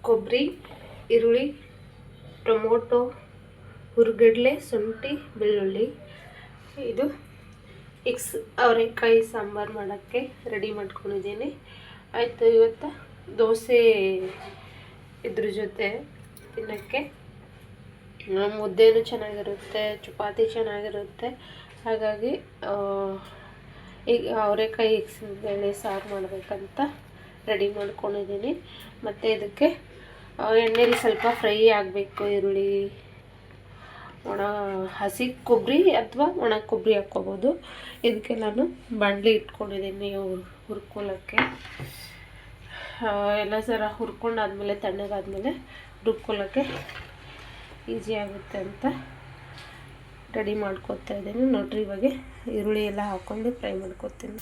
ಕೊಬ್ಬರಿ, ಈರುಳ್ಳಿ, ಟೊಮೊಟೊ, ಹುರಿಗಡಲೆ, ಶುಂಠಿ, ಬೆಳ್ಳುಳ್ಳಿ. ಇದು ಅವರೆಕಾಯಿ ಸಾಂಬಾರು ಮಾಡೋಕ್ಕೆ ರೆಡಿ ಮಾಡ್ಕೊಂಡಿದ್ದೀನಿ. ಆಯಿತು, ಇವತ್ತು ದೋಸೆ ಇದ್ರ ಜೊತೆ ತಿನ್ನೋಕ್ಕೆ ಮುದ್ದೆನೂ ಚೆನ್ನಾಗಿರುತ್ತೆ, ಚಪಾತಿ ಚೆನ್ನಾಗಿರುತ್ತೆ. ಹಾಗಾಗಿ ಈಗ ಅವರೆಕಾಯಿ ಬೇಳೆ ಸಾರು ಮಾಡಬೇಕಂತ ರೆಡಿ ಮಾಡ್ಕೊಂಡಿದ್ದೀನಿ. ಮತ್ತು ಇದಕ್ಕೆ ಎಣ್ಣೆಲಿ ಸ್ವಲ್ಪ ಫ್ರೈ ಆಗಬೇಕು. ಈರುಳ್ಳಿ, ಹಸಿ ಕೊಬ್ಬರಿ ಅಥವಾ ಒಣ ಕೊಬ್ಬರಿ ಹಾಕ್ಕೋಬೋದು. ಇದಕ್ಕೆ ನಾನು ಬಾಣಲಿ ಇಟ್ಕೊಂಡಿದ್ದೀನಿ ಹುರ್ಕೊಳ್ಳೋಕ್ಕೆ. ಎಲ್ಲ ಸರ ಹುರ್ಕೊಂಡಾದ್ಮೇಲೆ ತಣ್ಣಗಾದ್ಮೇಲೆ ರುಬ್ಕೊಳ್ಳೋಕ್ಕೆ ಈಸಿ ಆಗುತ್ತೆ ಅಂತ ರೆಡಿ ಮಾಡ್ಕೊತಾ ಇದ್ದೀನಿ. ನೋಡ್ರಿ, ಇವಾಗ ಈರುಳ್ಳಿ ಎಲ್ಲ ಹಾಕ್ಕೊಂಡು ಫ್ರೈ ಮಾಡ್ಕೊತೀನಿ.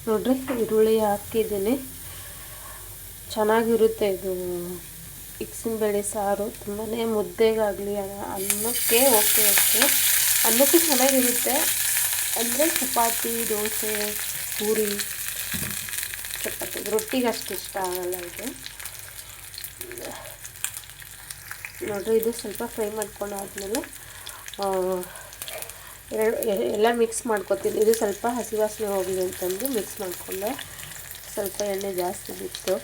ನೋಡ್ರಿ, ಈರುಳ್ಳಿ ಹಾಕಿದ್ದೀನಿ. ಚೆನ್ನಾಗಿರುತ್ತೆ ಇದು ಬೇಳೆ ಸಾರು. ತುಂಬಾ ಮುದ್ದೆಗಾಗಲಿ ಅನ್ನಕ್ಕೆ ಓಕೆ ಅನ್ನಕ್ಕೂ ಚೆನ್ನಾಗಿರುತ್ತೆ. ಅಂದರೆ ಚಪಾತಿ, ದೋಸೆ, ಪೂರಿ, ಚಪಾತಿ, ರೊಟ್ಟಿಗೆ ಅಷ್ಟು ಇಷ್ಟ ಆಗಲ್ಲ ಇದು. ನೋಡ್ರಿ, ಇದು ಸ್ವಲ್ಪ ಫ್ರೈ ಮಾಡ್ಕೊಂಡಾದ್ಮೇಲೆ ಎಲ್ಲ ಮಿಕ್ಸ್ ಮಾಡ್ಕೊತೀನಿ. ಇದು ಸ್ವಲ್ಪ ಹಸಿ ವಾಸನೆ ಹೋಗಲಿ ಅಂತಂದು ಮಿಕ್ಸ್ ಮಾಡಿಕೊಂಡೆ. ಸ್ವಲ್ಪ ಎಣ್ಣೆ ಜಾಸ್ತಿ ಬಿತ್ತು.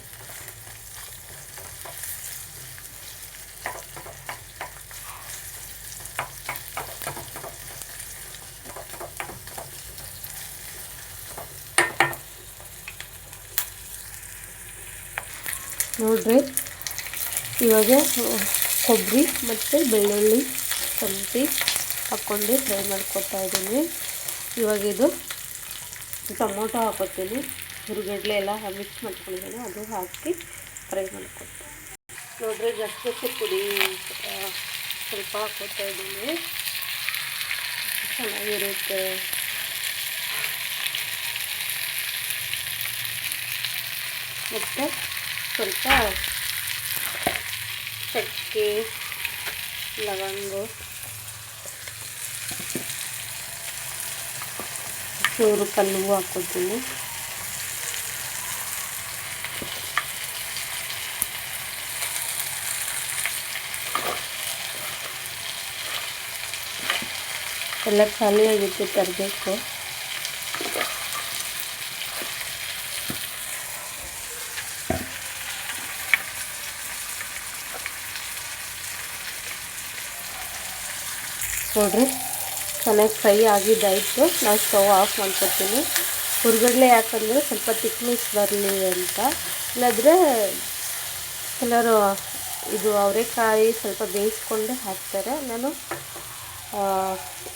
ನೋಡ್ರಿ, ಇವಾಗ ಕೊಬ್ಬರಿ ಮತ್ತು ಬೆಳ್ಳುಳ್ಳಿ, ಶುಂಠಿ ಹಾಕ್ಕೊಂಡು ಫ್ರೈ ಮಾಡ್ಕೊತಾ ಇದ್ದೀನಿ. ಇವಾಗ ಇದು ಟೊಮೊಟೊ ಹಾಕೋತೀನಿ. ಹುರಿಗಡಲೆ ಎಲ್ಲ ಮಿಕ್ಸ್ ಮಾಡ್ಕೊಂಡಿದ್ದೀನಿ, ಅದು ಹಾಕಿ ಫ್ರೈ ಮಾಡ್ಕೊತೀನಿ. ನೋಡ್ರಿ, ಗಸಗಸೆ ಪುಡಿ ಸ್ವಲ್ಪ ಹಾಕೋತಾ ಇದ್ದೀನಿ. ಚೆನ್ನಾಗಿರುತ್ತೆ. ಮತ್ತು ಸ್ವಲ್ಪ ಚಕ್ಕೆ, ಲವಂಗ, ಚೂರು ಕಲ್ಲು ಹಾಕ್ಕೊತೀನಿ. ಎಲ್ಲ ಖಾಲಿಯಾಗಿತ್ತು, ತರಬೇಕು. ನೋಡ್ರಿ, ಚೆನ್ನಾಗಿ ಫ್ರೈ ಆಗಿದ್ದಾಯಿತು. ನಾವು ಸ್ಟವ್ ಆಫ್ ಮಾಡ್ಕೊತೀನಿ. ಹುರಿಗಡಲೆ ಯಾಕಂದರೆ ಸ್ವಲ್ಪ ತಿಕ್ನೆಸ್ ಬರಲಿ ಅಂತ. ಇಲ್ಲಾಂದರೆ ಎಲ್ಲರೂ ಇದು ಅವರೆಕಾಯಿ ಸ್ವಲ್ಪ ಬೇಯಿಸ್ಕೊಂಡೆ ಹಾಕ್ತಾರೆ. ನಾನು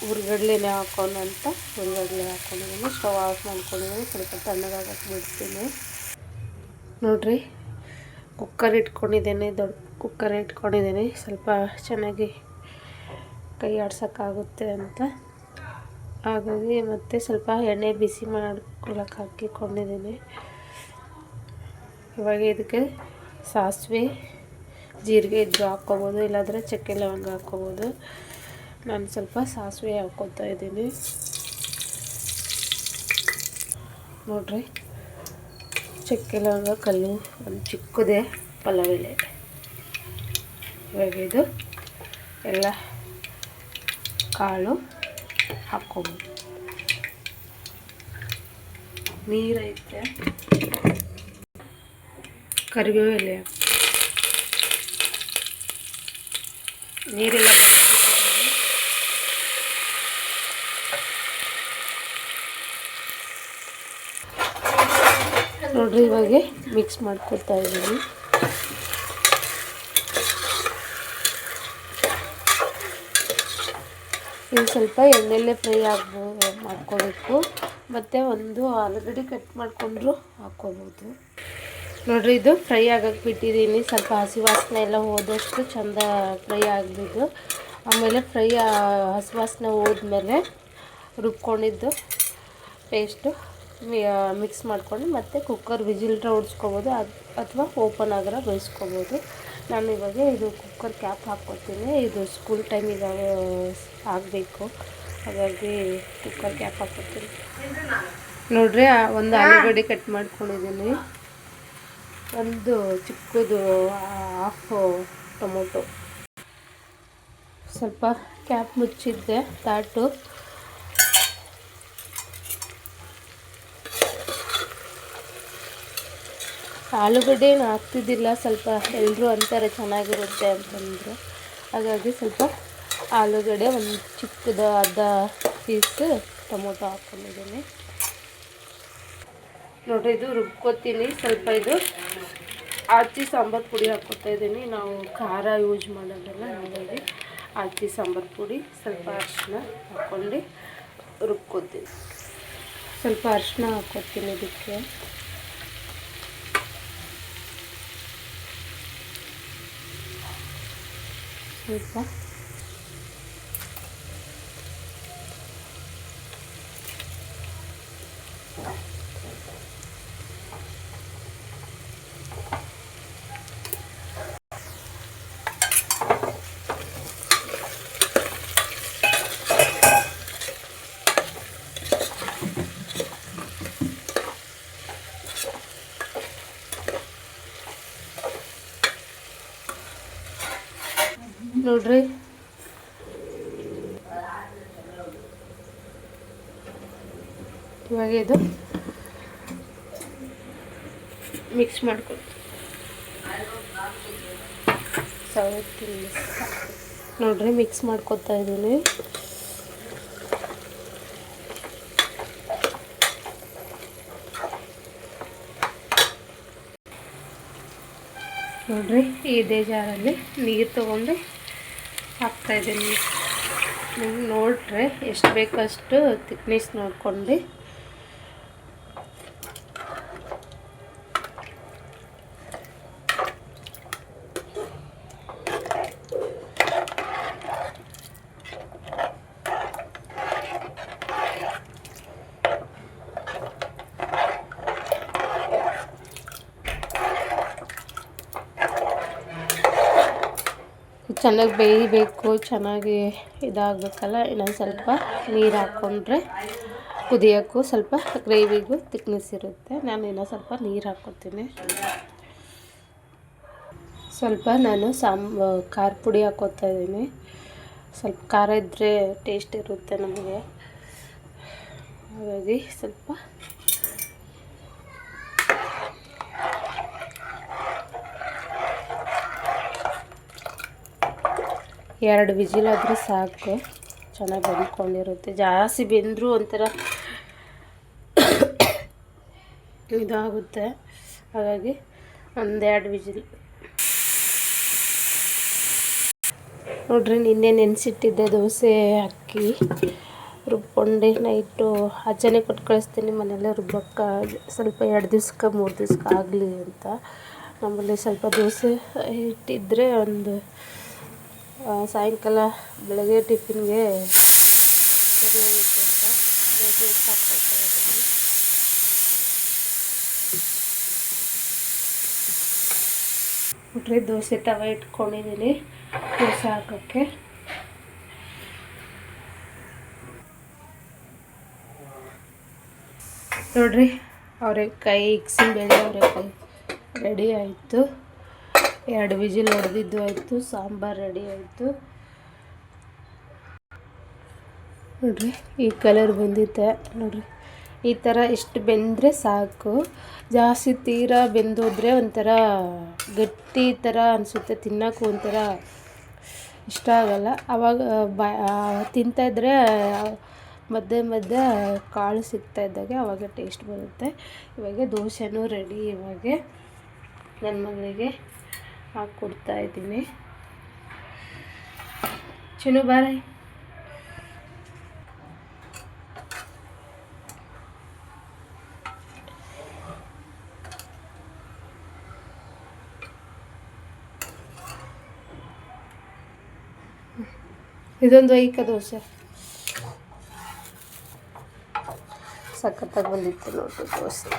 ಹುರಿಗಡಲೆನೇ ಹಾಕೋಣ ಅಂತ ಹುರಿಗಡಲೆ ಹಾಕ್ಕೊಂಡಿದ್ದೀನಿ. ಸ್ಟವ್ ಆಫ್ ಮಾಡ್ಕೊಂಡಿದ್ದೀನಿ. ಸ್ವಲ್ಪ ತಣ್ಣಗಾಗಕ್ಕೆ ಬಿಡ್ತೀನಿ. ನೋಡ್ರಿ, ಕುಕ್ಕರ್ ಇಟ್ಕೊಂಡಿದ್ದೀನಿ. ದೊಡ್ಡ ಕುಕ್ಕರ್ ಇಟ್ಕೊಂಡಿದ್ದೀನಿ. ಸ್ವಲ್ಪ ಚೆನ್ನಾಗಿ ಕೈ ಆಡ್ಸೋಕ್ಕಾಗುತ್ತೆ ಅಂತ. ಹಾಗಾಗಿ ಮತ್ತೆ ಸ್ವಲ್ಪ ಎಣ್ಣೆ ಬಿಸಿ ಮಾಡ್ಕೊಳ್ಳೋಕೆ ಹಾಕಿಕೊಂಡಿದ್ದೀನಿ. ಇವಾಗ ಇದಕ್ಕೆ ಸಾಸಿವೆ, ಜೀರಿಗೆ ಇದ್ದರೂ ಹಾಕ್ಕೋಬೋದು, ಇಲ್ಲಾಂದರೆ ಚಕ್ಕೆ ಲವಂಗ ಹಾಕ್ಕೋಬೋದು. ನಾನು ಸ್ವಲ್ಪ ಸಾಸಿವೆ ಹಾಕ್ಕೊತಾ ಇದ್ದೀನಿ. ನೋಡ್ರಿ, ಚಕ್ಕೆ ಲವಂಗ ಕಲ್ಲು ಒಂದು ಚಿಕ್ಕದೇ ಪಲಾವ್ ಎಲೆ. ಇವಾಗ ಇದು ಎಲ್ಲ ಕಾಳು ಹಾಕ್ಕೊಬೋದು. ನೀರೈತೆ, ಕರಿಬೇವು ಎಲೆ, ನೀರೆಲ್ಲ ನೋಡ್ರಿ, ಇವಾಗ ಮಿಕ್ಸ್ ಮಾಡ್ಕೊತಾ ಇದ್ದೀನಿ. ಇದು ಸ್ವಲ್ಪ ಎಣ್ಣೆಲ್ಲೇ ಫ್ರೈ ಮಾಡ್ಕೋಬೇಕು. ಮತ್ತು ಒಂದು ಆಲೂಗಡ್ಡೆ ಕಟ್ ಮಾಡಿಕೊಂಡ್ರು ಹಾಕ್ಕೋಬೋದು. ನೋಡ್ರಿ, ಇದು ಫ್ರೈ ಆಗಕ್ಕೆ ಬಿಟ್ಟಿದ್ದೀನಿ. ಸ್ವಲ್ಪ ಹಸಿ ವಾಸನೆ ಎಲ್ಲ ಹೋದಷ್ಟು ಚೆಂದ ಫ್ರೈ ಆಗಲಿದ್ದು. ಆಮೇಲೆ ಹಸಿ ವಾಸನೆ ಹೋದ್ಮೇಲೆ ರುಬ್ಕೊಂಡಿದ್ದು ಪೇಸ್ಟು ಮಿಕ್ಸ್ ಮಾಡ್ಕೊಂಡು ಮತ್ತೆ ಕುಕ್ಕರ್ ವಿಜಿಲ್ರ ಹೊಡ್ಸ್ಕೊಬೋದು ಅಥವಾ ಓಪನ್ ಆಗರ ಬೇಯಿಸ್ಕೊಬೋದು. ನಾನು ಇವಾಗ ಇದು ಕುಕ್ಕರ್ ಕ್ಯಾಪ್ ಹಾಕ್ಕೊತೀನಿ. ಇದು ಸ್ಕೂಲ್ ಟೈಮಿಗೆ ಆಗಬೇಕು, ಹಾಗಾಗಿ ಕುಕ್ಕರ್ ಕ್ಯಾಪ್ ಹಾಕ್ಕೊತೀನಿ. ನೋಡ್ರಿ, ಒಂದು ಆಲೂಗಡ್ಡೆ ಕಟ್ ಮಾಡ್ಕೊಂಡಿದ್ದೀನಿ. ಒಂದು ಚಿಕ್ಕದು ಹಾಫ್ ಟೊಮೊಟೊ, ಸ್ವಲ್ಪ ಕ್ಯಾಪ್ ಮುಚ್ಚಿದ್ದೆ ತಾಟು. ಆಲೂಗಡ್ಡೆನ ಹಾಕ್ತಿದ್ದಿಲ್ಲ, ಸ್ವಲ್ಪ ಎಲ್ಲರೂ ಅಂತಾರೆ ಚೆನ್ನಾಗಿರುತ್ತೆ ಅಂತಂದರು. ಹಾಗಾಗಿ ಸ್ವಲ್ಪ ಆಲೂಗಡ್ಡೆ, ಒಂದು ಚಿಕ್ಕದು ಅರ್ಧ ಪೀಸ್ ಟೊಮೊಟೊ ಹಾಕ್ಕೊಂಡಿದ್ದೀನಿ. ನೋಡಿರಿ, ಇದು ರುಬ್ಕೋತೀನಿ. ಸ್ವಲ್ಪ ಇದು ಆಚಿ ಸಾಂಬಾರು ಪುಡಿ ಹಾಕ್ಕೊತಾ ಇದ್ದೀನಿ. ನಾವು ಖಾರ ಯೂಸ್ ಮಾಡೋದಲ್ಲ, ಹಾಗಾಗಿ ಆಚಿ ಸಾಂಬಾರು ಪುಡಿ, ಸ್ವಲ್ಪ ಅರಿಶಿನ ಹಾಕ್ಕೊಂಡು ರುಬ್ಕೋತೀನಿ. ಸ್ವಲ್ಪ ಅರಿಶಿನ ಹಾಕ್ಕೊತೀನಿ ಇದಕ್ಕೆ. ಸ್ವಲ್ಪ ನೋಡ್ರಿ, ಇವಾಗ ಇದು ಮಿಕ್ಸ್ ಮಾಡ್ಕೊಳ್ತೀನಿ. ನೋಡ್ರಿ, ಮಿಕ್ಸ್ ಮಾಡ್ಕೊತಾ ಇದ್ದೀನಿ. ನೋಡ್ರಿ, ಇದೇ ಜಾರಲ್ಲಿ ನೀರು ತೊಗೊಂಡು ಹಾಕ್ತಾಯಿದ್ದೀನಿ. ನಿಮ್ಗೆ ನೋಡ್ರೆ ಎಷ್ಟು ಬೇಕಷ್ಟು ತಿಕ್ನೆಸ್ ನೋಡ್ಕೊಂಡು ಚೆನ್ನಾಗಿ ಬೇಯಬೇಕು, ಚೆನ್ನಾಗಿ ಇದಾಗಬೇಕಲ್ಲ. ಇನ್ನೊಂದು ಸ್ವಲ್ಪ ನೀರು ಹಾಕ್ಕೊಂಡ್ರೆ ಕುದಿಯೋಕ್ಕೂ ಸ್ವಲ್ಪ ಗ್ರೇವಿಗೂ ತಿಕ್ನೆಸ್ ಇರುತ್ತೆ. ನಾನು ಇನ್ನೂ ಸ್ವಲ್ಪ ನೀರು ಹಾಕ್ಕೊತೀನಿ. ಸ್ವಲ್ಪ ನಾನು ಖಾರ ಪುಡಿ ಹಾಕ್ಕೊತಾ ಇದ್ದೀನಿ. ಸ್ವಲ್ಪ ಖಾರ ಇದ್ದರೆ ಟೇಸ್ಟ್ ಇರುತ್ತೆ ನಮಗೆ, ಹಾಗಾಗಿ ಸ್ವಲ್ಪ ಎರಡು ವಿಜಿಲಾದರೆ ಸಾಕು, ಚೆನ್ನಾಗಿ ಬೆಂದ್ಕೊಂಡಿರುತ್ತೆ. ಜಾಸ್ತಿ ಬೆಂದರೂ ಒಂಥರ ಇದಾಗುತ್ತೆ, ಹಾಗಾಗಿ ಒಂದೆರಡು ವಿಜಿಲ್. ನೋಡ್ರಿ, ನಿನ್ನೆ ನೆನೆಸಿಟ್ಟಿದ್ದೆ ದೋಸೆ ಅಕ್ಕಿ ರುಬ್ಕೊಂಡು ನೈಟು ಆಚೆನೇ ಕೊಟ್ಟು ಕಳಿಸ್ತೀನಿ. ಮನೆಯಲ್ಲೇ ರುಬ್ಬಕ್ಕೆ ಸ್ವಲ್ಪ 2 ದಿವ್ಸಕ್ಕೆ 3 ದಿವ್ಸಕ್ಕೆ ಆಗಲಿ ಅಂತ. ನಮ್ಮಲ್ಲಿ ಸ್ವಲ್ಪ ದೋಸೆ ಇಟ್ಟಿದ್ದರೆ ಒಂದು ಸಾಯಂಕಾಲ ಬೆಳಗ್ಗೆ ಟಿಫಿನ್ಗೆ ಸರಿ ಹೋಗುತ್ತೆ ಅಂತ ದೋಸೆ ಹಾಕ್ಕೊಳ್ತಾ ಇದ್ದೀನಿ. ನೋಡ್ರಿ, ದೋಸೆ ತವ ಇಟ್ಕೊಂಡಿದ್ದೀನಿ ದೋಸೆ ಹಾಕೋಕ್ಕೆ. ನೋಡ್ರಿ, ಅವರೆಕಾಯಿ ಇಕ್ಸಿಬೇಳೆ ಅವರೆಕಾಯಿ ರೆಡಿ ಆಯಿತು. 2 ವಿಜಿಲ್ ಹೊಡೆದಿದ್ದು ಆಯಿತು, ಸಾಂಬಾರು ರೆಡಿ ಆಯಿತು. ನೋಡ್ರಿ, ಈ ಕಲರ್ ಬಂದಿದೆ. ನೋಡ್ರಿ, ಈ ಥರ ಇಷ್ಟು ಬೆಂದರೆ ಸಾಕು. ಜಾಸ್ತಿ ತೀರಾ ಬೆಂದೋದ್ರೆ ಒಂಥರ ಗಟ್ಟಿ ಥರ ಅನಿಸುತ್ತೆ, ತಿನ್ನೋಕ್ಕೂ ಒಂಥರ ಇಷ್ಟ ಆಗಲ್ಲ. ಆವಾಗ ತಿಂತಾಯಿದ್ರೆ ಮಧ್ಯೆ ಮಧ್ಯೆ ಕಾಳು ಸಿಗ್ತಾಯಿದ್ದಾಗ ಆವಾಗ ಟೇಸ್ಟ್ ಬರುತ್ತೆ. ಇವಾಗ ದೋಸೆನೂ ರೆಡಿ. ಇವಾಗ ನನ್ನ ಮಗಳಿಗೆ ಹಾಕ್ಕೊಡ್ತಾ ಇದ್ದೀನಿ. ಚಿನ್ನು ಬಾರೆ. ಇದೊಂದು ಐಕ ದೋಸೆ ಸಖತ್ತಾಗಿ ಬಂದಿತ್ತು ನೋಡ್ರಿ. ದೋಸೆ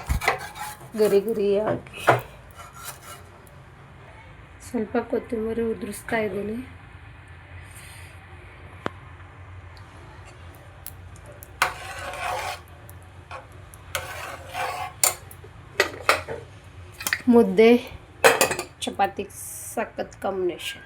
ಗರಿ ಗರಿಯಾಗಿ ಸ್ವಲ್ಪ ಕೊತ್ತಂಬರಿ ಉದುರಿಸ್ತಾ ಇದ್ದೀನಿ. ಮುದ್ದೆ ಚಪಾತಿ ಸಖತ್ ಕಾಂಬಿನೇಷನ್.